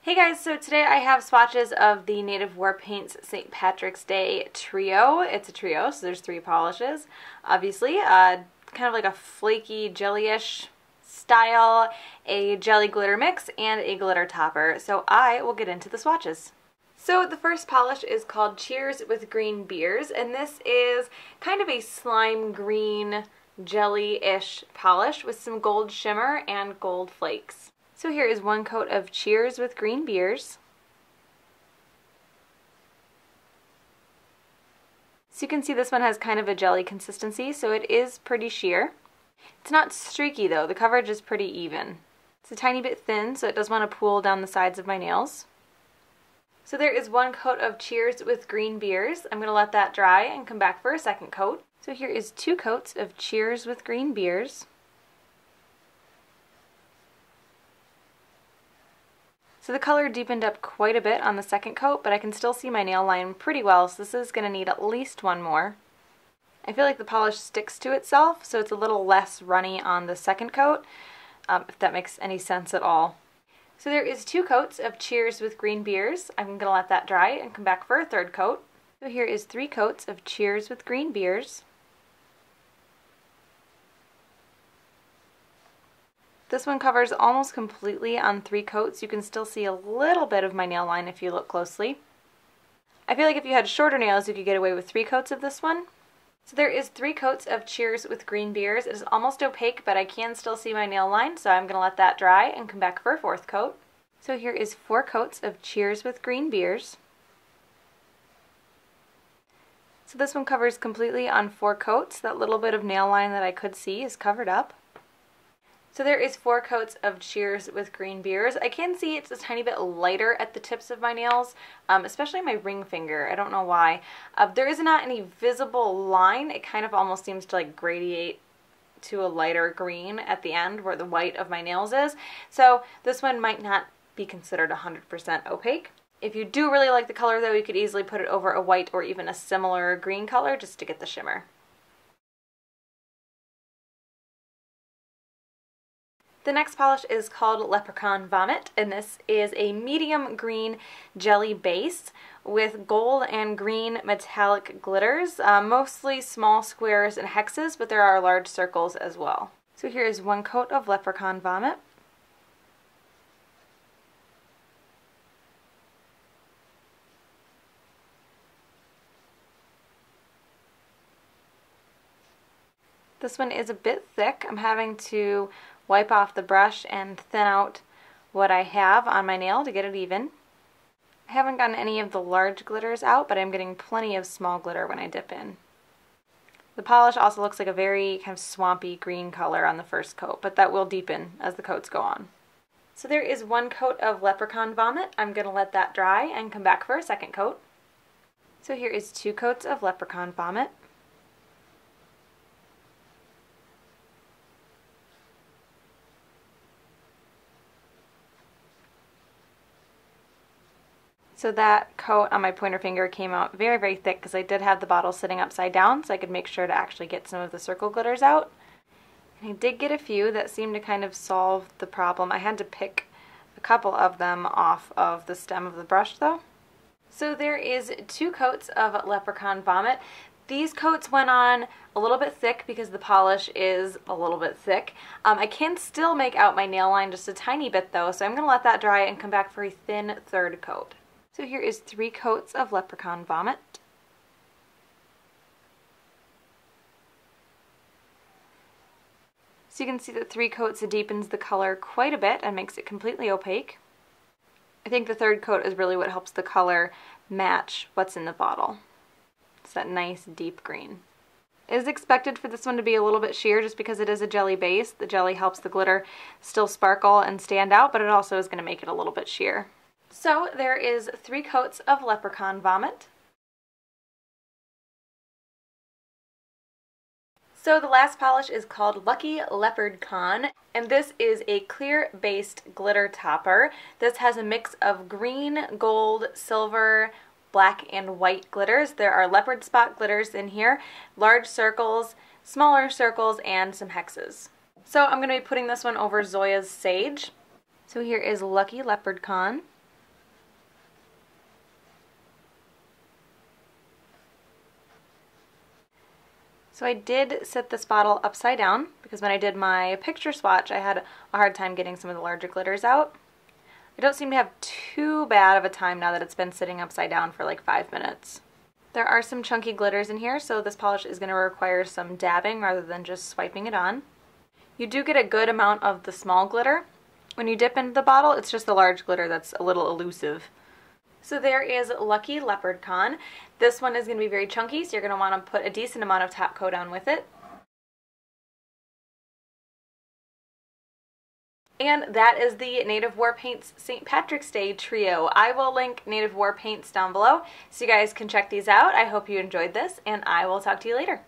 Hey guys, so today I have swatches of the Native War Paints St. Patrick's Day trio. It's a trio, so there's 3 polishes. Obviously, kind of like a flaky jelly-ish style, a jelly glitter mix, and a glitter topper. So I will get into the swatches. So the first polish is called Cheers with Green Beers, and this is kind of a slime green jelly-ish polish with some gold shimmer and gold flakes. So here is 1 coat of Cheers with Green Beers. So you can see this one has kind of a jelly consistency, so it is pretty sheer. It's not streaky though, the coverage is pretty even. It's a tiny bit thin, so it does want to pool down the sides of my nails. So there is 1 coat of Cheers with Green Beers. I'm going to let that dry and come back for a second coat. So here is 2 coats of Cheers with Green Beers. So the color deepened up quite a bit on the second coat, but I can still see my nail line pretty well, so this is going to need at least 1 more. I feel like the polish sticks to itself, so it's a little less runny on the second coat, if that makes any sense at all. So there is 2 coats of Cheers with Green Beers. I'm going to let that dry and come back for a 3rd coat. So here is 3 coats of Cheers with Green Beers. This one covers almost completely on 3 coats. You can still see a little bit of my nail line if you look closely. I feel like if you had shorter nails, you could get away with 3 coats of this one. So there is 3 coats of Cheers with Green Beers. It is almost opaque, but I can still see my nail line, so I'm going to let that dry and come back for a 4th coat. So here is 4 coats of Cheers with Green Beers. So this one covers completely on 4 coats. That little bit of nail line that I could see is covered up. So there is 4 coats of Cheers with Green Beers. I can see it's a tiny bit lighter at the tips of my nails, especially my ring finger. I don't know why. There is not any visible line. It kind of almost seems to like gradiate to a lighter green at the end where the white of my nails is. So this one might not be considered 100% opaque. If you do really like the color though, you could easily put it over a white or even a similar green color just to get the shimmer. The next polish is called Leprechaun Vomit, and this is a medium green jelly base with gold and green metallic glitters, mostly small squares and hexes, but there are large circles as well. So here is 1 coat of Leprechaun Vomit. This one is a bit thick. I'm having to wipe off the brush and thin out what I have on my nail to get it even. I haven't gotten any of the large glitters out, but I'm getting plenty of small glitter when I dip in. The polish also looks like a very kind of swampy green color on the first coat, but that will deepen as the coats go on. So there is 1 coat of Leprechaun Vomit. I'm going to let that dry and come back for a 2nd coat. So here is 2 coats of Leprechaun Vomit. So that coat on my pointer finger came out very, very thick because I did have the bottle sitting upside down so I could make sure to actually get some of the circle glitters out. And I did get a few that seemed to kind of solve the problem. I had to pick a couple of them off of the stem of the brush though. So there is 2 coats of Leprechaun Vomit. These coats went on a little bit thick because the polish is a little bit thick. I can still make out my nail line just a tiny bit though, so I'm going to let that dry and come back for a thin 3rd coat. So here is 3 coats of Leprechaun Vomit. So you can see that 3 coats deepens the color quite a bit and makes it completely opaque. I think the 3rd coat is really what helps the color match what's in the bottle. It's that nice deep green. It is expected for this one to be a little bit sheer just because it is a jelly base. The jelly helps the glitter still sparkle and stand out, but it also is going to make it a little bit sheer. So there is 3 coats of Leprechaun Vomit. So the last polish is called Lucky Leopard Con, and this is a clear based glitter topper. This has a mix of green, gold, silver, black, and white glitters. There are leopard spot glitters in here, large circles, smaller circles, and some hexes. So I'm going to be putting this one over Zoya's Sage. So here is Lucky Leopard Con. So I did sit this bottle upside down because when I did my picture swatch, I had a hard time getting some of the larger glitters out. I don't seem to have too bad of a time now that it's been sitting upside down for like 5 minutes. There are some chunky glitters in here, so this polish is going to require some dabbing rather than just swiping it on. You do get a good amount of the small glitter. When you dip into the bottle, it's just the large glitter that's a little elusive. So there is Lucky Leopard Con. This one is going to be very chunky, so you're going to want to put a decent amount of top coat on with it. And that is the Native War Paints St. Patrick's Day trio. I will link Native War Paints down below so you guys can check these out. I hope you enjoyed this, and I will talk to you later.